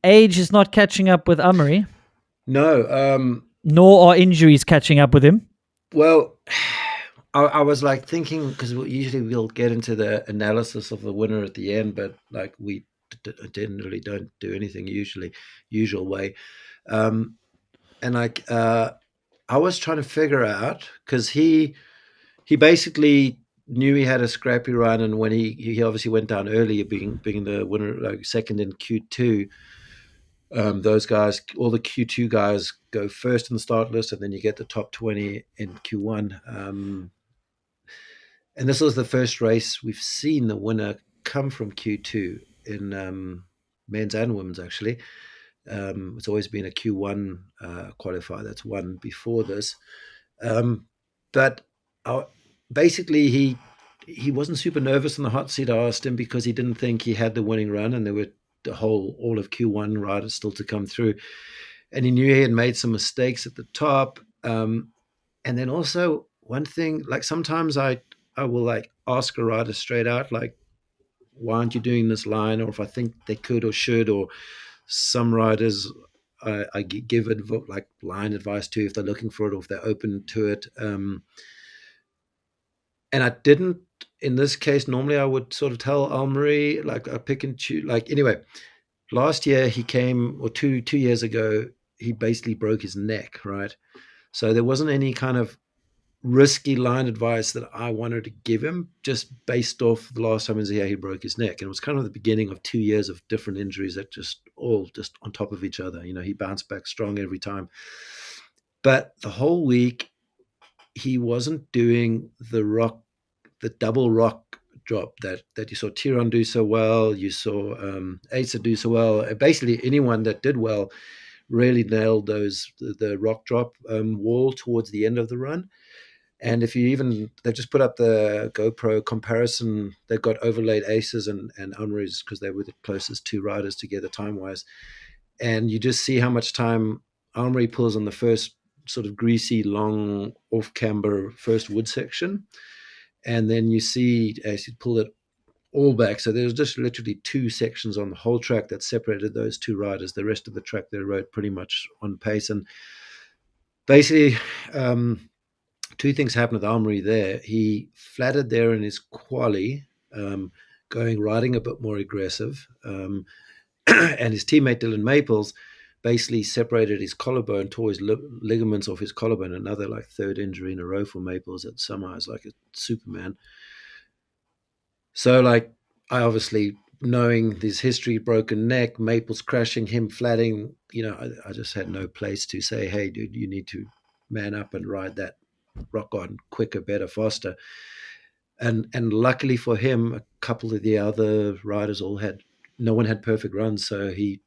age is not catching up with Amaury, No. nor are injuries catching up with him. Well, I was like thinking because usually we'll get into the analysis of the winner at the end, but like we generally don't do anything usual way. Um, and like I was trying to figure out because he basically knew he had a scrappy run, and when he obviously went down early, being the winner, like second in Q2. Those guys, all the Q2 guys, go first in the start list, and then you get the top 20 in Q1. And this was the first race we've seen the winner come from Q2 in men's and women's, actually. It's always been a Q1 qualifier that's won before this. But basically, he wasn't super nervous in the hot seat. I asked him because he didn't think he had the winning run, and there were all of Q1 riders still to come through, and he knew he had made some mistakes at the top. And then also one thing, like sometimes I will like ask a rider straight out, like, why aren't you doing this line? Or if I think they could or should, or some riders I give like line advice to if they're looking for it or if they're open to it. And I didn't in this case. Normally I would sort of tell Amaury, like I pick and choose. Like anyway, last year he came, or two years ago, he basically broke his neck, right? So there wasn't any kind of risky line advice that I wanted to give him just based off the last time he was here, he broke his neck. And it was kind of the beginning of 2 years of different injuries that just all just on top of each other. You know, he bounced back strong every time. But the whole week, he wasn't doing the double rock drop that you saw Pierron do so well. You saw Asa do so well. Basically, anyone that did well really nailed the rock drop wall towards the end of the run. And if you even, they've just put up the GoPro comparison. They've got overlaid Aces and Amaury's because they were the closest two riders together time wise. And you just see how much time Amaury pulls on the first sort of greasy, long off camber first wood section. And then you see Ace pull it all back. So there was just literally two sections on the whole track that separated those two riders. The rest of the track they rode pretty much on pace. And basically, two things happened with Amaury there. He flattered there in his quali, riding a bit more aggressive. And his teammate Dylan Maples basically separated his collarbone, tore his ligaments off his collarbone, another like third injury in a row for Maples at somehow is like a Superman. So like I obviously, knowing his history, broken neck, Maples crashing, him flatting, I just had no place to say, hey dude, you need to man up and ride that rock garden quicker, better, faster. And luckily for him, a couple of the other riders no one had perfect runs, so he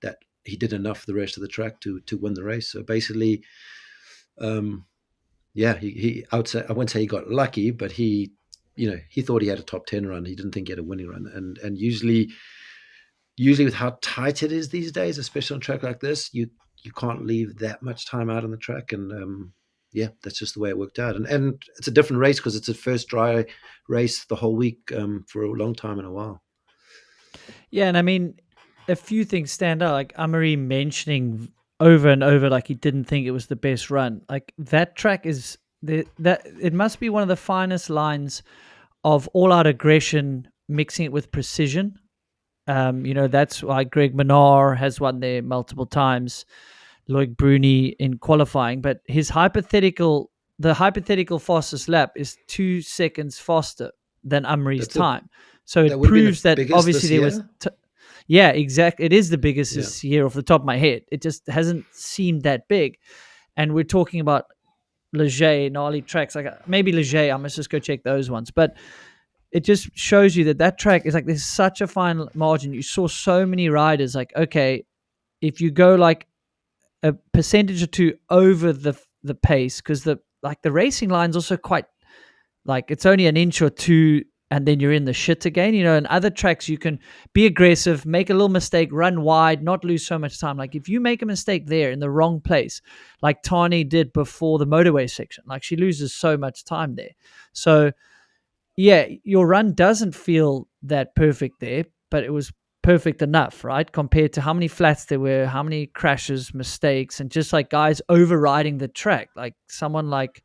did enough the rest of the track to win the race. So basically, he I wouldn't say he got lucky, but he thought he had a top 10 run. He didn't think he had a winning run. And usually with how tight it is these days, especially on a track like this, you can't leave that much time out on the track. And that's just the way it worked out. And it's a different race because it's the first dry race the whole week for a long time in a while. Yeah, and I mean, a few things stand out. Like Amaury mentioning over and over, like he didn't think it was the best run. Like that track is that it must be one of the finest lines of all-out aggression, mixing it with precision. That's why Greg Menard has won there multiple times. Loic Bruni in qualifying, but the hypothetical fastest lap is 2 seconds faster than Amaury's time. So it proves that obviously there was. Yeah, exactly. It is the biggest this year off the top of my head. It just hasn't seemed that big. And we're talking about Leger, gnarly tracks. Like maybe Leger, I must just go check those ones. But it just shows you that track is like, there's such a fine margin. You saw so many riders like, okay, if you go like a percentage or two over the pace, because the racing line's also quite like, it's only an inch or two and then you're in the shit again. In other tracks you can be aggressive, make a little mistake, run wide, not lose so much time. Like if you make a mistake there in the wrong place, like Tani did before the motorway section, like she loses so much time there. So yeah, your run doesn't feel that perfect there, but it was perfect enough, right? Compared to how many flats there were, how many crashes, mistakes, and just like guys overriding the track. Like someone like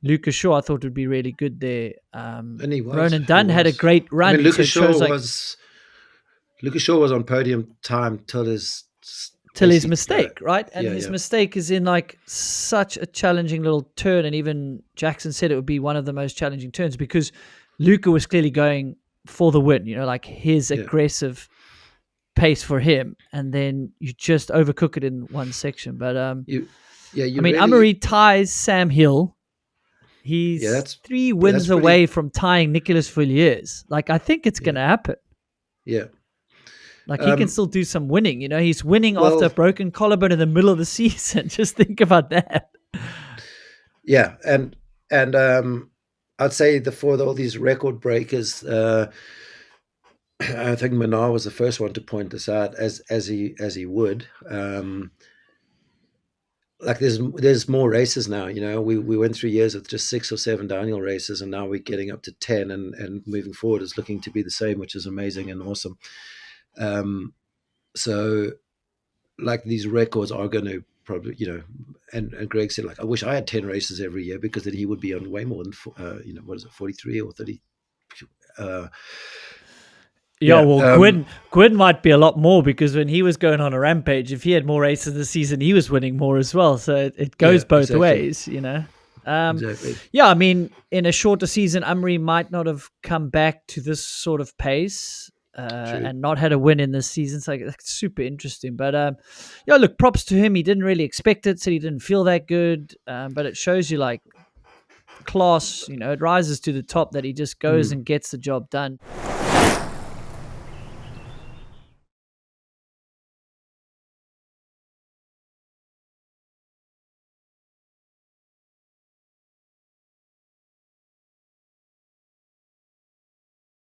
Lucas Shaw, I thought would be really good there. And he was. Ronan He Dunn had a was. great I mean, run, so it shows like Lucas Shaw was on podium time till his mistake, right? And yeah, his yeah. mistake is in like such a challenging little turn, and even Jackson said it would be one of the most challenging turns because Luca was clearly going for the win, like his aggressive pace for him, and then you just overcook it in one section. But Amaury ties Sam Hill. He's 3 wins away from tying Nicolas Villiers. Like, I think it's going to happen. Yeah. Like, he can still do some winning. He's winning after a broken collarbone in the middle of the season. Just think about that. Yeah. And I'd say for all these record breakers, I think Menard was the first one to point this out, as he would. Like there's more races now. We went through years of just 6 or 7 downhill races, and now we're getting up to 10, and moving forward is looking to be the same, which is amazing and awesome. So like these records are going to probably, and Greg said, like, I wish I had 10 races every year, because then he would be on way more than, what is it, 43 or 30? Gwyn might be a lot more, because when he was going on a rampage, if he had more races this season, he was winning more as well. So it goes both ways, Exactly. Yeah, I mean, in a shorter season, Amaury might not have come back to this sort of pace and not had a win in this season. So it's super interesting. But look, props to him. He didn't really expect it, so he didn't feel that good. But it shows you like class, it rises to the top that he just goes and gets the job done.